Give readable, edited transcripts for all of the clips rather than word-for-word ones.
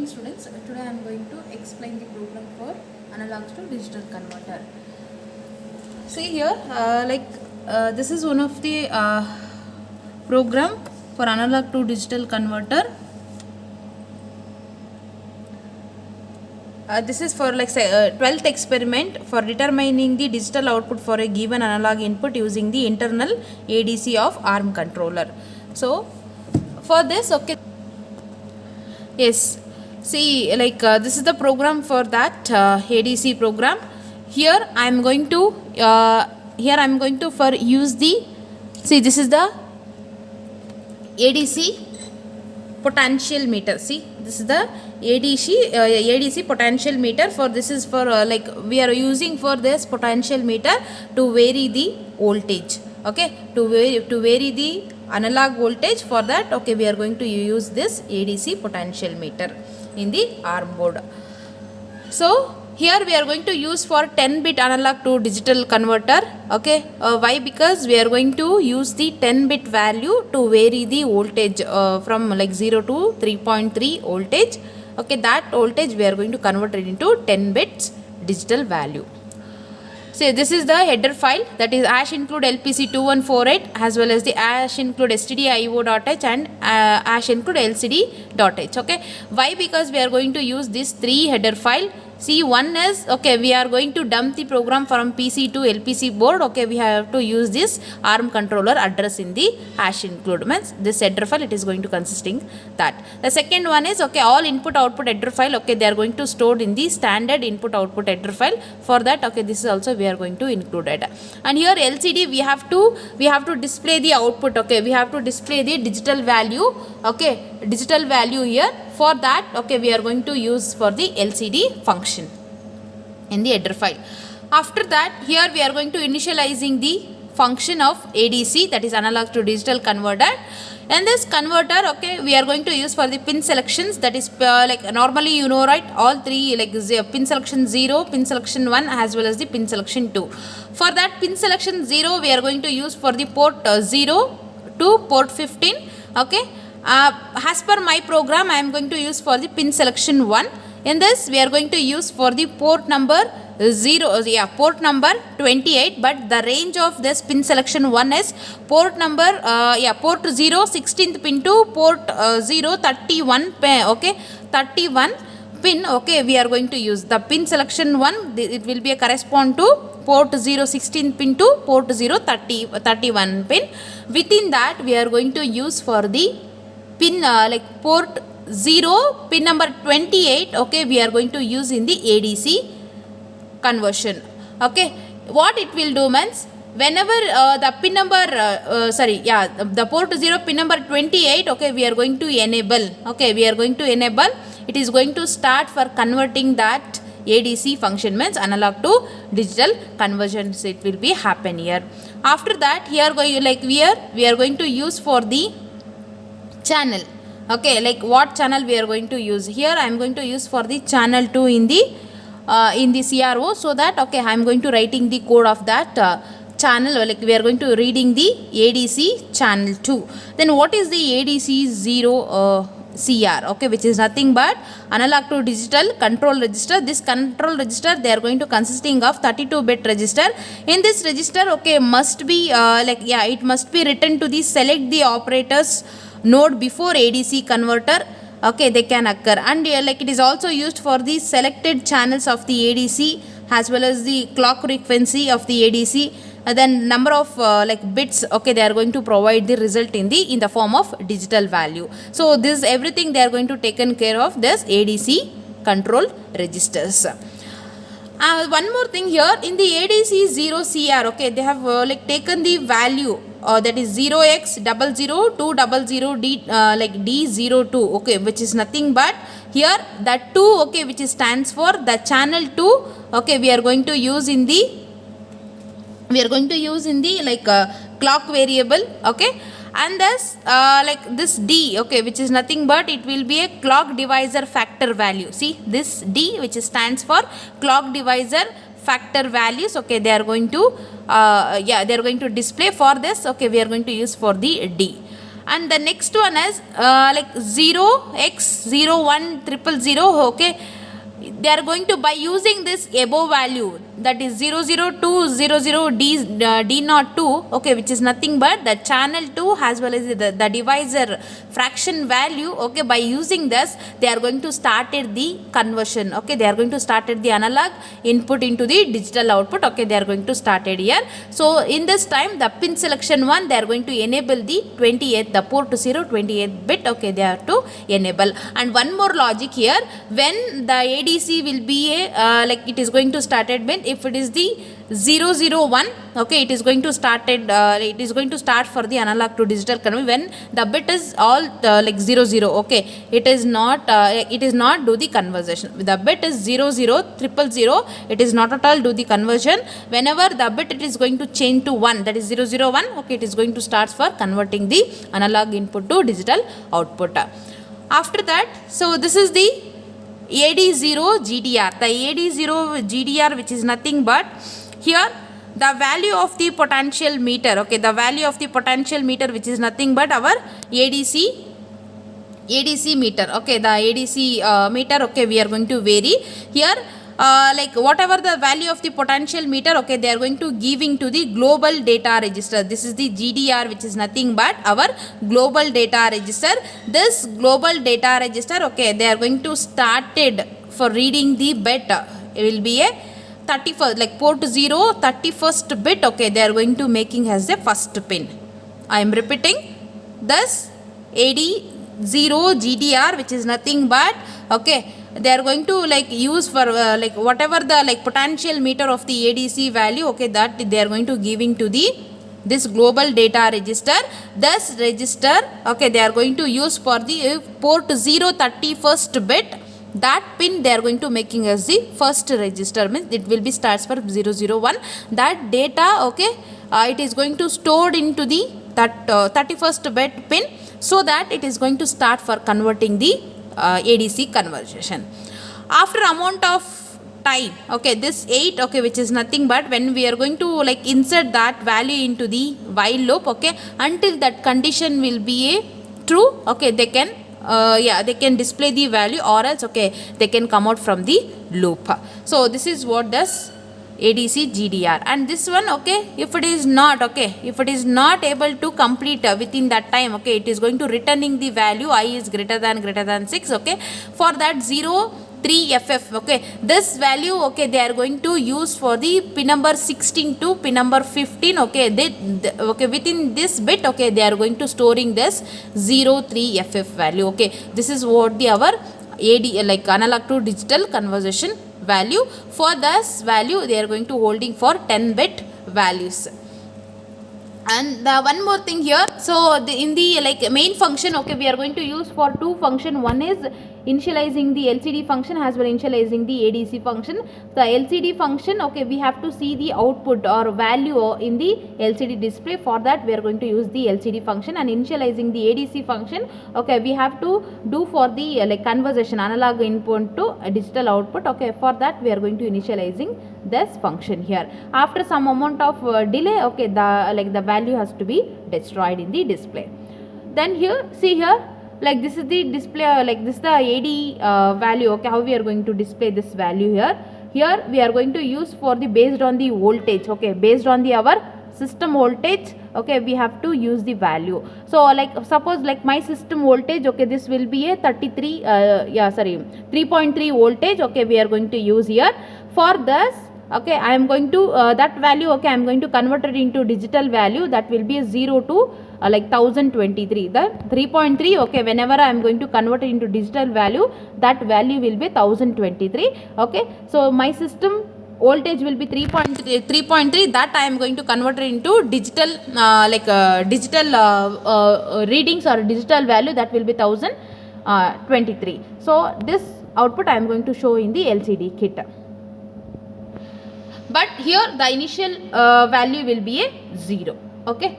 evening students. Today I am going to explain the program for analog to digital converter. See here, this is one of the program for analog to digital converter. This is for 12th experiment for determining the digital output for a given analog input using the internal ADC of ARM controller. So for this, okay, yes, see, this is the program for that ADC program. Here I am going to use the, see, this is the ADC potential meter. See, this is the ADC potential meter. For this is for we are using for this potential meter to vary the voltage. Okay, to vary the analog voltage. For that, okay, we are going to use this ADC potential meter in the ARM board. So here we are going to use for 10-bit analog to digital converter. Okay, why? Because we are going to use the 10-bit value to vary the voltage from 0 to 3.3 voltage. Okay, that voltage we are going to convert it into 10 bits digital value. So this is the header file, that is #include LPC2148 as well as the #include stdio.h and #include lcd.h. Okay, why? Because we are going to use these three header file. See, one is, okay, we are going to dump the program from PC to LPC board. Okay, we have to use this ARM controller address in the #include, means this header file, it is going to consisting that. The second one is, okay, all input output header file, okay, they are going to stored in the standard input output header file. For that, okay, this is also we are going to include it. And here LCD, we have to display the output. Okay, we have to display the digital value. Okay, digital value here. For that, okay, we are going to use for the LCD function in the header file. After that, here we are going to initializing the function of ADC, that is analog to digital converter. And this converter, okay, we are going to use for the pin selections, that is normally, you know, right, all three, pin selection 0, pin selection 1 as well as the pin selection 2. For that pin selection 0, we are going to use for the port 0 to port 15. Okay, as per my program, I am going to use for the pin selection 1. In this, we are going to use for the port number port number 28, but the range of this pin selection 1 is port number port 0 16th pin to port 0 31 pin. Okay, 31 pin. Okay, we are going to use the pin selection 1, it will be a correspond to port 0 16 pin to port 0 31 pin. Within that, we are going to use for the pin port 0 pin number 28. Okay, we are going to use in the ADC conversion. Okay, what it will do means, whenever the pin number the port 0 pin number 28, okay, we are going to enable. Okay, we are going to enable, it is going to start for converting that ADC function, means analog to digital conversions, it will be happen here. After that, here we are going to use for the channel. Okay, what channel we are going to use here, I am going to use for the channel 2 in the CRO, so that, okay, I am going to writing the code of that channel, we are going to reading the ADC channel 2. Then what is the ADC 0 CR? Okay, which is nothing but analog to digital control register. This control register, they are going to consisting of 32-bit register. In this register, okay, must be it must be written to the select the operators node before ADC converter. Okay, they can occur, and it is also used for the selected channels of the ADC as well as the clock frequency of the ADC, and then number of bits. Okay, they are going to provide the result in the form of digital value. So this everything they are going to taken care of this ADC control registers. One more thing here, in the ADC 0 CR, okay, they have taken the value that is 0x000200D D02, okay, which is nothing but here that 2, okay, which stands for the channel 2. Okay, we are going to use in the clock variable. Okay, and this this D, okay, which is nothing but it will be a clock divisor factor value. See, this D, which stands for clock divisor factor values. Okay, they are going to they are going to display for this. Okay, we are going to use for the D. And the next one is like 0x0100, okay, they are going to, by using this above value, that is 00200D02, okay, which is nothing but the channel 2 as well as the divisor fraction value, okay, by using this they are going to start the conversion, okay, they are going to start the analog input into the digital output, okay, they are going to start it here. So in this time the pin selection 1, they are going to enable the 28th, the port 0 28th bit, okay, they have to enable. And one more logic here, when the ADC will be a like it is going to start at bit, if it is the 001, okay, it is going to start for the analog to digital conversion when the bit is all like 00, okay, it is not do the conversion. The bit is 0000, it is not at all do the conversion. Whenever the bit it is going to change to 1, that is 001, okay, it is going to start for converting the analog input to digital output. After that, so this is the AD0 GDR. The AD0 GDR, which is nothing but here the value of the potential meter, okay, the value of the potential meter, which is nothing but our ADC meter, okay, the ADC meter, okay, we are going to vary here. Like whatever the value of the potential meter, okay, they are going to giving to the global data register. This is the GDR, which is nothing but our global data register. This global data register, okay, they are going to started for reading the bit, it will be a 31st, like port 0 31st bit, okay, they are going to making as a first pin. I am repeating, this AD0 GDR, which is nothing but, okay, they are going to like use for like whatever the like potential meter of the ADC value, okay, that they are going to giving to the this global data register. This register, okay, they are going to use for the port 0 31st bit, that pin they are going to making as the first register, means it will be starts for 001. That data, okay, it is going to stored into the that 31st bit pin, so that it is going to start for converting the ADC conversion. After amount of time, okay, this 8, okay, which is nothing but when we are going to like insert that value into the while loop, okay, until that condition will be a true, okay, they can they can display the value, or else, okay, they can come out from the loop. So this is what does ADC GDR. And this one, okay, if it is not, okay, if it is not able to complete within that time, okay, it is going to returning the value I is greater than 6, okay, for that 03FF, okay, this value, okay, they are going to use for the pin number 16 to pin number 15, okay, okay, within this bit, okay, they are going to storing this 03FF value, okay, this is what the our AD like analog to digital conversion value. For this value they are going to holding for 10-bit values. And the one more thing here, so in the like main function, okay, we are going to use for two function. One is initializing the LCD function as well initializing the ADC function. The LCD function, okay, we have to see the output or value in the LCD display. For that we are going to use the LCD function. And initializing the ADC function, okay, we have to do for the like conversion analog input to digital output, okay, for that we are going to initializing this function here. After some amount of delay, okay, the value has to be destroyed in the display. Then here, see here, like this is the display, like this is the AD value, okay, how we are going to display this value here. Here we are going to use for the based on the voltage, okay, based on the our system voltage, okay, we have to use the value. So like suppose like my system voltage, okay, this will be a 3.3 voltage, okay, we are going to use here. For this, okay, I am going to that value, okay, I am going to convert it into digital value, that will be a 0 to like 1023. The 3.3, okay, whenever I am going to convert it into digital value, that value will be 1023, okay. So my system voltage will be 3.3, that I am going to convert it into digital digital readings or digital value, that will be 1023. So this output I am going to show in the LCD kit. But here the initial value will be a 0, okay.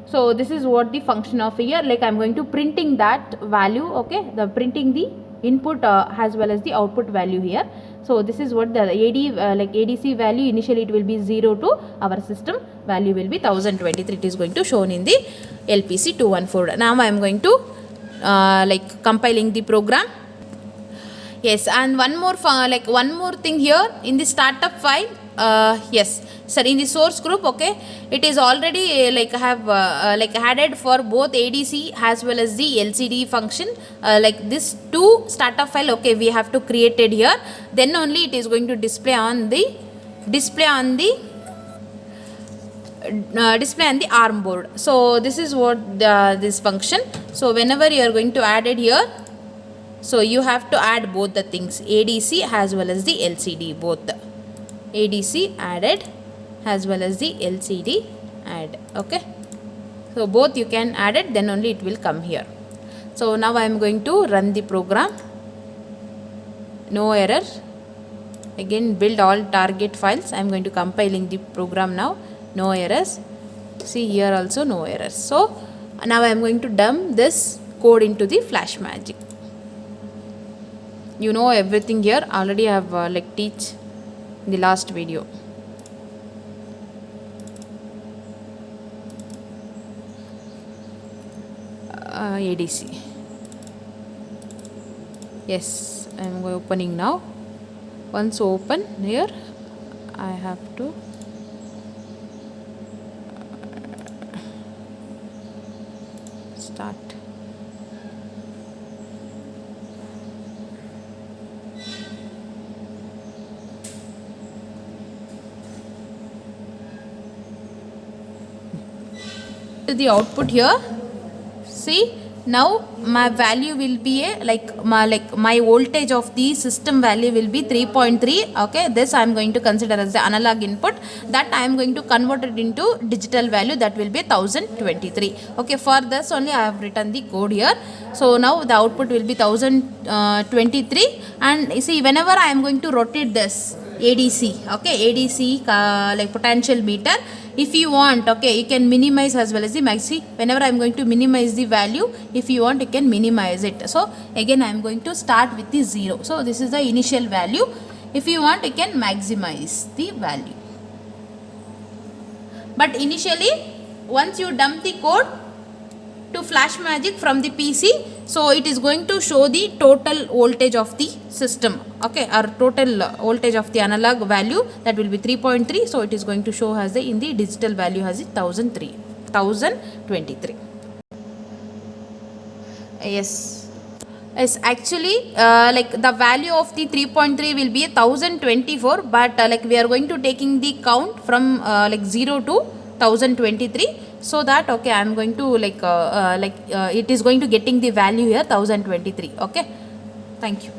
So this is what the function of here, like I am going to printing that value, okay, the printing the input as well as the output value here. So this is what the like ADC value, initially it will be 0 to our system value will be 1023. It is going to shown in the LPC 214. Now I am going to like compiling the program. Yes, and one more thing here in the startup file. Yes, sir, in the source group, okay, it is already like have like added for both ADC as well as the LCD function. Like this two startup file, okay, we have to create it here. Then only it is going to display on the ARM board. So this is what this function. So whenever you are going to add it here, so you have to add both the things, ADC as well as the LCD, both ADC added as well as the LCD add. Okay, so both you can add it, then only it will come here. So now I am going to run the program. No error. Again, build all target files. I am going to compiling the program now. No errors. See here also no errors. So now I am going to dump this code into the FlashMagic. You know everything here. Already I have like teach in the last video. ADC. Yes, I am opening now. Once open here, I have to start. The output here, see, now my value will be a my voltage of the system value will be 3.3. okay, this I am going to consider as the analog input, that I am going to convert it into digital value, that will be 1023. okay, for this only I have written the code here. So now the output will be 1023, and you see, whenever I am going to rotate this ADC, okay, ADC like potential meter, if you want, okay, you can minimize as well as the max. See, whenever I am going to minimize the value, if you want, you can minimize it. So again I am going to start with the 0. So this is the initial value. If you want, you can maximize the value. But initially, once you dump the code to FlashMagic from the PC, so it is going to show the total voltage of the system, okay, or total voltage of the analog value, that will be 3.3. so it is going to show as the in the digital value as 1023. Yes, actually like the value of the 3.3 will be 1024, but like we are going to taking the count from like 0 to 1023, so that, okay, I am going to it is going to getting the value here 1023. okay, thank you.